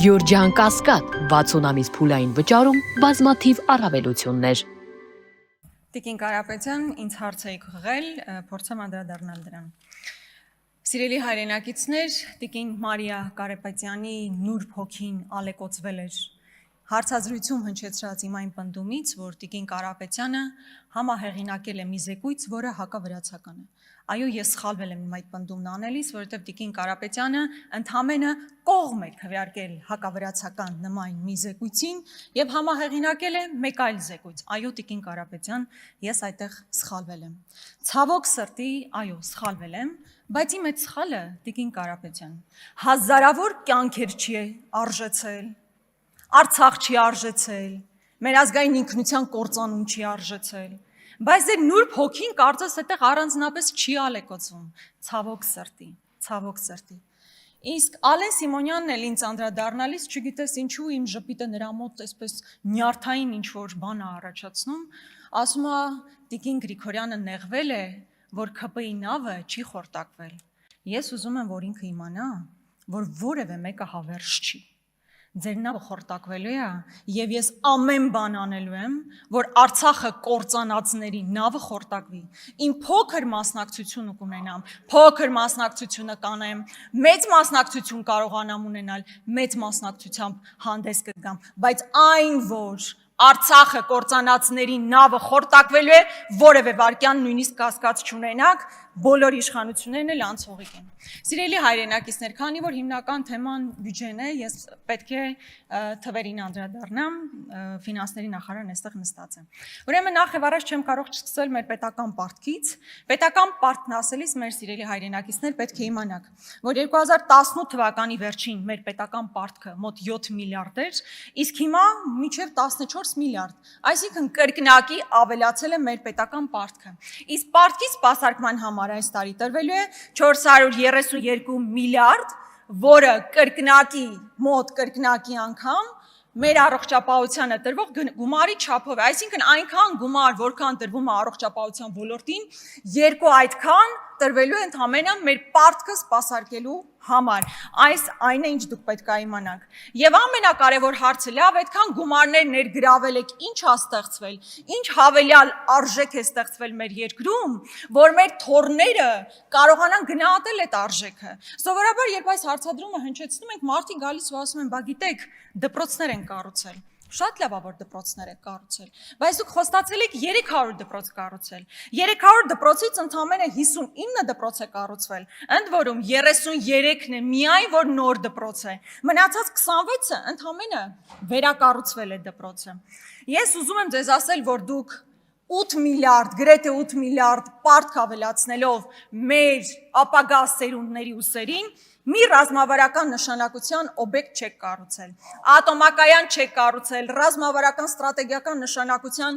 Գյուրջան Կասկադ 60 ամիս փուլային վճարում բազմաթիվ առավելություններ։ Տիկին Կարապետյան, ինձ հարց եք ղղել, փորձեմ անդրադառնալ դրան։ Սիրելի հայրենակիցներ, Տիկին Մարիա Կարապետյանի նուրբ հոգին ալեկոծվել էր հարցազրույցում հնչեցրած իմ այն պնդումից, որ Տիկին Կարապետյանը համահեղինակել է մի զեկույց, որը հակավրացական է։ Այո, ես սխալվել եմ իմ այդ պնդումն անելիս, որովհետև Տիկին Կարապետյանը ընդամենը կողմ է քվեարկել հակավրացական նման մի զեկույցին եւ համահեղինակել է մեկ այլ զեկույց։ Այո, Տիկին Կարապետյան, ես այդտեղ սխալվել եմ։ Ցավոք սրտի, այո, սխալվել եմ, բայց իմ այդ սխալը, Տիկին Կարապետյան, հազարավոր կյանքեր չի արժեցել, Արցախ չի արժեցել, մեր ազգային ինքնության կործանում չի արժեցել, բայց դեր նուրբ հոգին կարծես այդտեղ առանձնապես չի ալեկոծվում, ցավոք սրտի։ Իսկ Ալեն Սիմոնյանն էլ ինձ անդրադառնալիս, չգիտես ինչու իմ ժպիտը նրա մոտ այսպես նյարդային ինչ-որ բան է առաջացնում, ասում է Տիկին Գրիգորյանը նեղվել է, որ ՔՊ-ի նավը չի խորտակվել։ Ես ուզում եմ, որ ինքը իմանա, որ որևէ մեկը հավերժ չի։ Ձեր նավը խորտակվելու է եւ ես ամեն բան անելու եմ, որ Արցախը կործանածների նավը խորտակվի։ Իմ փոքր մասնակցությունը կունենամ, փոքր մասնակցությունը կանեմ, մեծ մասնակցություն կարողանամ ունենալ, մեծ մասնակցությամբ հանդես կգամ, բայց այն որ Արցախը կործանածների նավը խորտակվելու է, որևէ վարքյան նույնիսկ կասկած չունենաք, բոլոր իշխանություններն էլ անցողիկ են։ Սիրելի հայրենակիցներ, քանի որ հիմնական թեման բյուջեն է, ես պետք է թվերին անդրադառնամ, ֆինանսների նախարարն այստեղ նստած է։ Ուրեմն նախ եւ առաջ չեմ կարող չսկսել մեր պետական պարտքից։ Պետական պարտքն ասելիս մեր սիրելի հայրենակիցներ պետք է իմանաք, որ 2018 թվականի վերջին մեր պետական պարտքը մոտ 7 միլիարդ էր, իսկ հիմա մինչեւ 14 միլիարդ, այսինքն կրկնակի ավելացել է մեր պետական պարտքը։ Իսկ պարտքի սպասարկման համար այս տարի տրվելու է 432 միլիարդ, որը կրկնակի անգամ մեր առողջապահությանը տրվող գումարի չափով է, այսինքն այնքան գումար, որքան տրվում է առողջապահության ոլորտին, երկու այդքան տրվելու է ընդամենը մեր պարտքը սպասարկելու համար։ Այս այն է, ինչ դուք պետք է իմանաք։ Եվ ամենակարևոր հարցը լավ, այդքան գումարներ ներգրավել եք, ինչ է ստեղծվել, ինչ հավելյալ արժեք է ստեղծվել մեր երկրում, որ մեր թոռները կարողանան գնահատել այդ արժեքը։ Սովորաբար, երբ այս հարցադրումը հնչեցնում ենք, մարդիկ գալիս ու ասում են, բա գիտեք, դպրոցներ են կառուցել։ Շատ լավ է, որ դպրոցներ եք կառուցել, բայց դուք խոստացել եք 300 դպրոց կառուցել։ 300 դպրոցից ընդամենը 59 դպրոց է կառուցվել, ընդ որում 33-ն է միայն որ նոր դպրոց է։ Մնացած 26-ը ընդամենը վերակառուցվել է դպրոցը։ Ես ուզում եմ ձեզ ասել, որ դուք 8 միլիարդ, գրեթե 8 միլիարդ պարտք ավելացնելով մեր ապագա սերունդների ուսերին մի ռազմավարական նշանակության օբյեկտ չեք կառուցել, ատոմակայան չեք կառուցել, ռազմավարական ստրատեգիական նշանակության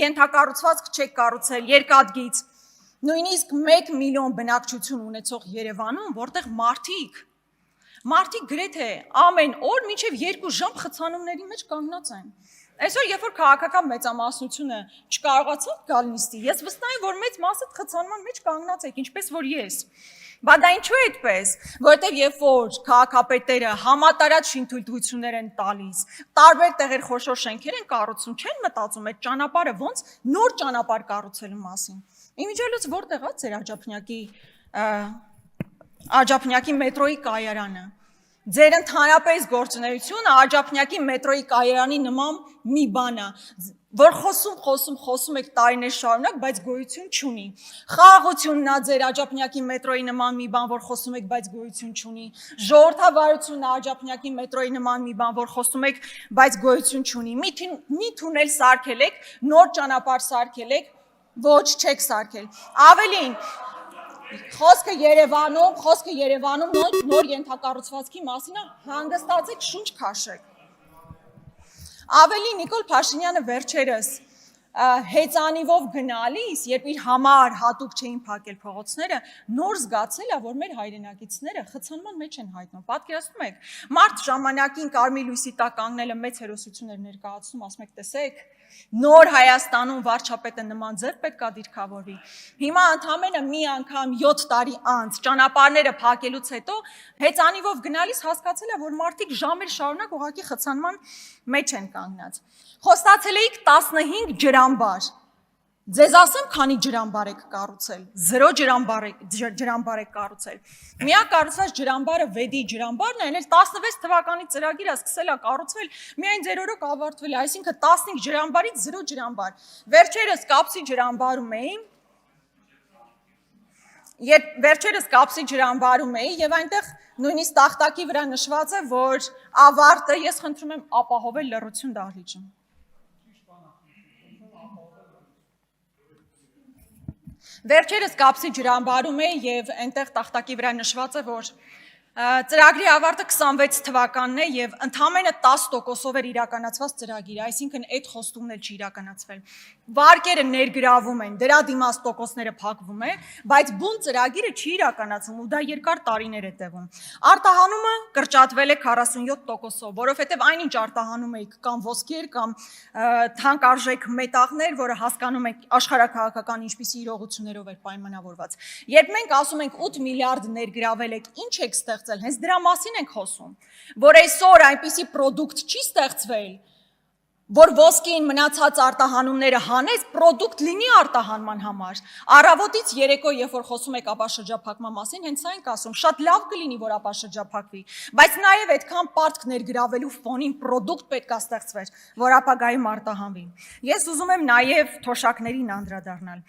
ենթակառուցվածք չեք կառուցել, երկաթգիծ, նույնիսկ 1 միլիոն բնակչություն ունեցող Երևանում, որտեղ մարդիկ գրեթե ամեն օր մինչև 2 ժամ խցանումների մեջ կանգնած են։ Այսօր, երբ որ քաղաքական մեծամասնությունը չկարողացավ գալ նիստի, ես վստահ եմ, որ մեծ մասը խցանման մեջ կանգնած եք, ինչպես որ ես։ Բա դա ինչու է այդպես, որովհետև երբ որ քաղաքապետերը համատարած շինթույլտվություններ են տալիս, տարբեր տեղեր խոշոր շենքեր են կառուցում, չեն մտածում այդ ճանապարհը ոնց նոր ճանապարհ կառուցելու մասին։ Իմիջիայլոց որտեղ է ձեր Աջափնյակի մետրոյի կայարանը։ Ձեր ընդհանրապես գործունեությունը Աջափնյակի մետրոյի կայարանի նման մի բան է, որ խոսում եք տարիներ շարունակ, բայց գոյություն չունի։ Խաղաղությունն է ձեր Աջափնյակի մետրոյի նման մի բան, որ խոսում եք, բայց գոյություն չունի։ Ժողովրդավարությունն է Աջափնյակի մետրոյի նման մի բան, որ խոսում եք, բայց գոյություն չունի։ Մի թունել սարքել եք, նոր ճանապարհ սարքել եք, ոչ չեք սարքել։ Ավելին, խոսքը Երևանում նոր ենթակառուցվածքի մասին է, հանգստացեք, շունչ քաշեք։ Ավելի Նիկոլ Փաշինյանը վերջերս հեծանիվով գնալիս, երբ իր համար հատուկ չէին փակել փողոցները, նոր զգացել է, որ մեր հայրենակիցները խցանման մեջ են հայտնում։ Պատկերացնում եք, մարդ ժամանակին կարմիր լույսի տակ կանգնելը մեծ հերոսություն էր ներկայացնում, ասում եք, տեսեք, Նոր Հայաստանում վարչապետը նման ձև պետք է դիրքավորվի։ Հիմա ընդամենը մի անգամ 7 տարի անց ճանապարհները փակելուց հետո հեծանիվով գնալիս հասկացել է, որ մարդիկ ժամեր շարունակ ուղղակի խցանման մեջ են կանգնած։ Խոստացել էիք 15 ջրամբար։ Ձեզ ասեմ, քանի ջրամբար եք կառուցել, 0 ջրամբար եք կառուցել։ Միակ կառուցված ջրամբարը Վեդի ջրամբարն է, էլ 16 թվականի ծրագիրը սկսել է կառուցվել, միայն 0 օրոք ավարտվել է, այսինքն 15 ջրամբարից 0 ջրամբար։ Վերջերս Կապսի ջրամբարում էի, եւ այնտեղ նույնիսկ տախտակի վրա նշված է, որ ավարտը ես խնդրում եմ ապահովել լռություն դահլիճում։ Վերջերս Կապսի ջրամբարում է եւ այնտեղ տախտակի վրա նշված է, որ ծրագրի ավարտը 26 թվականն է եւ ընդամենը 10%-ով էր իրականացված ծրագիրը, այսինքն այդ խոստումն էլ չի իրականացվել։ Վարկերը ներգրավում են, դրա դիմաց տոկոսները փակվում է, բայց բուն ծրագիրը չի իրականացվում ու դա երկար տարիներ է տևում։ Արտահանումը կրճատվել է 47%-ով, որովհետեւ այնինչ արտահանում էիք կամ ոսկեր կամ թանկարժեք մետաղներ, որը հասկանում եք աշխարհակահաղական ինչպիսի իրողություններով էր պայմանավորված։ Երբ մենք ասում ենք 8 միլիարդ ներգրավել եք, ինչ եք ստեղծել, հենց դրա մասին ենք խոսում, որ այսօր այնպիսի պրոդուկտ չի ստեղծվել, որ ոսկին մնացած արտահանումները հանես, պրոդուկտ լինի արտահանման համար։ Առավոտից երեկո, երբ որ խոսում եք ապաշրջափակման մասին, հենց այն ասում, շատ լավ կլինի, որ ապաշրջափակվի, բայց նաև այդքան պարտք ներգրավելու ֆոնին պրոդուկտ պետք է ստեղծվեր, որ ապագայում արտահանվի։ Ես ուզում եմ նաև թոշակներին անդրադառնալ։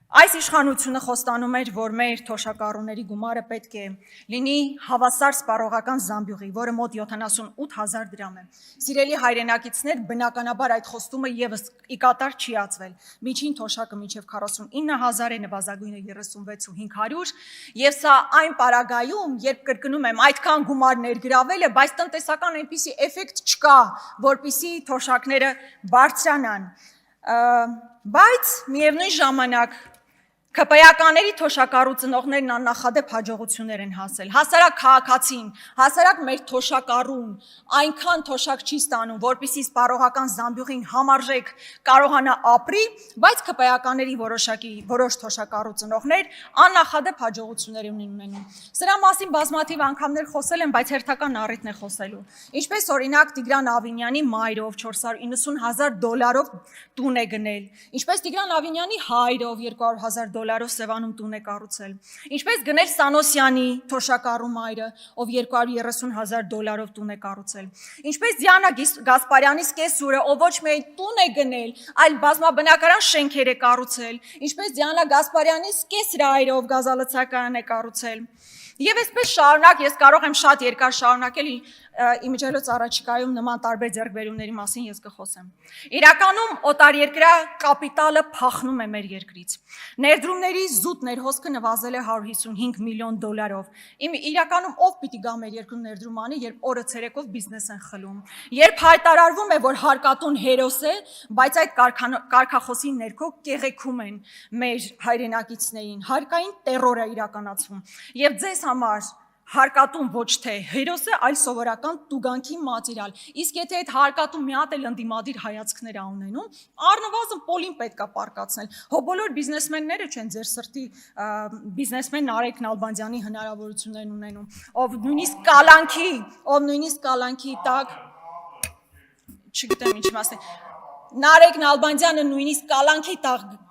Այս իշխանությունը խոստանում էր, որ մեր թոշակառուների գումարը պետք է լինի հավասար սպառողական զամբյուղի, որը մոտ 78,000 դրամ է։ Սիրելի հայրենակիցներ, բնականաբար այդ խոստումը եւս ի կատար չի ածվել։ Միջին թոշակը մինչև 49,000 է, նվազագույնը 36,500, եւ սա այն պարագայում, երբ կրկնում եմ, այդքան գումար ներգրավել է, բայց տնտեսական այնպիսի էֆեկտ չկա, որպիսի թոշակները բարձրանան։ Բայց միևնույն ժամանակ ԿՊԵ-ականների թոշակառու ծնողներն աննախադեպ հաջողություններ են հասել։ Հասարակ քաղաքացին, հասարակ մեր թոշակառուն այնքան թոշակ չի ստանում, որպեսզի սպառողական զամբյուղին համարժեք կարողանա ապրի, բայց ԿՊԵ-ականների որոշ թոշակառու ծնողներ աննախադեպ հաջողություններ են ունենում։ Սրա մասին բազմաթիվ անգամներ խոսել եմ, բայց հերթական առիթն է խոսելու։ Ինչպես օրինակ Տիգրան Ավինյանի մայրով $490,000 տուն է գնել։ Ինչպես Տիգրան Ավինյանի հայրով $200,000 Սևանում տուն է կառուցել։ Ինչպես գնել Սանոսյանի թոշակառու մայրը, ով $230,000 տուն է կառուցել։ Ինչպես Դիանա Գասպարյանի սկեսուրը, ով ոչ միայն տուն է գնել, այլ բազմաբնակարան շենքեր է կառուցել։ Ինչպես Դիանա Գասպարյանի սկեսրայրով գազալցակայան է կառուցել։ Եվ այսպես շարունակ, ես կարող եմ շատ երկար շարունակել, իմիջիայլոց առաջիկայում նման տարբեր ձեռքբերումների մասին ես կխոսեմ։ Իրականում օտարերկրյա կապիտալը փախնում է մեր երկրից։ Ներդրումների զուտ ներհոսքը նվազել է $155 միլիոն։ Իրականում ով պիտի գա մեր երկրում ներդրում անի, երբ օրը ցերեկով բիզնես են խլում։ Երբ հայտարարվում է, որ հարկատուն հերոս է, բայց այդ կարգախոսի ներքո կեղեքում են մեր հայրենակիցներին, հարկային տերոր է իրականացվում։ Եվ ձեզ համար հարկատուն ոչ թե հերոս է, այլ սովորական տուգանքի մատերիալ։ Իսկ եթե այդ հարկատուն մի հատ էլ ընդդիմադիր հայացքներ ա ունենում, առնվազն պոլին պետք է պարկացնել։ Հո բոլոր բիզնեսմենները չեն ձեր սրտի բիզնեսմեն Նարեկ Նալբանդյանի հնարավորություններն ունենում, ով նույնիսկ կալանքի տակ, չգիտեմ ինչ մասն Նարեկ Նալբանդյանը նույնիսկ կալանքի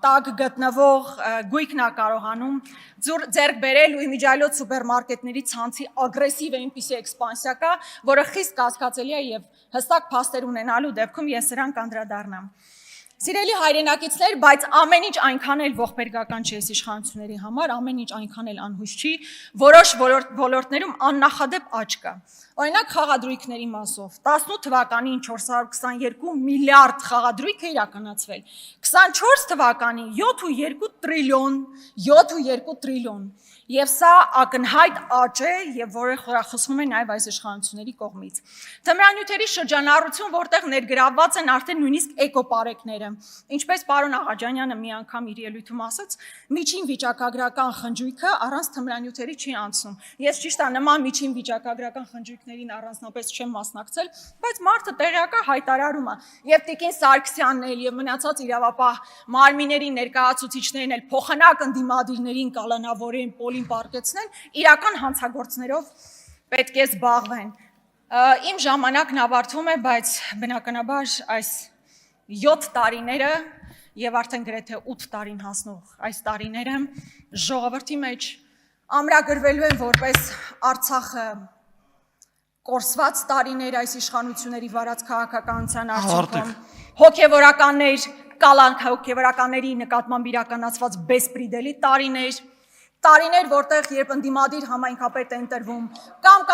տակ գտնվող գույքն է կարողանում ձեռք բերել ու իմիջիայլոց սուպերմարկետների ցանցի ագրեսիվ այնպիսի էքսպանսիա կա, որը խիստ կասկածելի է եւ հստակ փաստեր ունենալու դեպքում ես սրան կանդրադառնամ։ Սիրելի հայրենակիցներ, բայց ամեն ինչ այնքան էլ ողբերգական չի այս իշխանությունների համար, ամեն ինչ այնքան էլ անհույս չի, որոշ ոլորտներում աննախադեպ աճ կա։ Օրինակ խաղադրույքների մասով 18 թվականին 422 միլիարդ խաղադրույք է իրականացվել, 24 թվականին 7.2 տրիլիոն, Եվ սա ակնհայտ աճ է, եւ որը խորախոսվում է նաեւ այս իշխանությունների կողմից։ Թմրանյութերի շրջանառություն, որտեղ ներգրավված են արդեն նույնիսկ էկոպարեկները, ինչպես պարոն Աղաջանյանը մի անգամ իր ելույթում ասաց, միջին վիճակագրական խնջույքը առանց թմրանյութերի չի անցնում։ Ես ճիշտ է նման միջին վիճակագրական խնջույքներին առանձնապես չեմ մասնակցել, բայց մարդը տեղյակ է հայտարարում է։ Եվ Տիկին Սարգսյանն էլ եւ մնացած իրավապահ մարմինների ներկայացուցիչներն էլ փոխանակ ընդդիմադիրներին կալանավորեն, պոլին պարկեցնեն, իրական հանցագործներով պետք է զբաղվեն։ Իմ ժամանակն ավարտվում է, բայց բնականաբար այս 7 տարիները եւ արդեն գրեթե 8 տարին հասնող այս տարիները ժողովրդի մեջ ամրագրվելու են որպես Արցախը կորսված տարիներ այս իշխանությունների վարած քաղաքականության արդյունքում, հոգևորականների նկատմամբ իրականացված բեսպրիդելի տարիներ, որտեղ երբ ընդդիմադիր համայնքապետ է ընտրվում կամ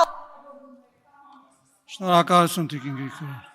Շնորհակալություն Տիկին Գրիգորյան։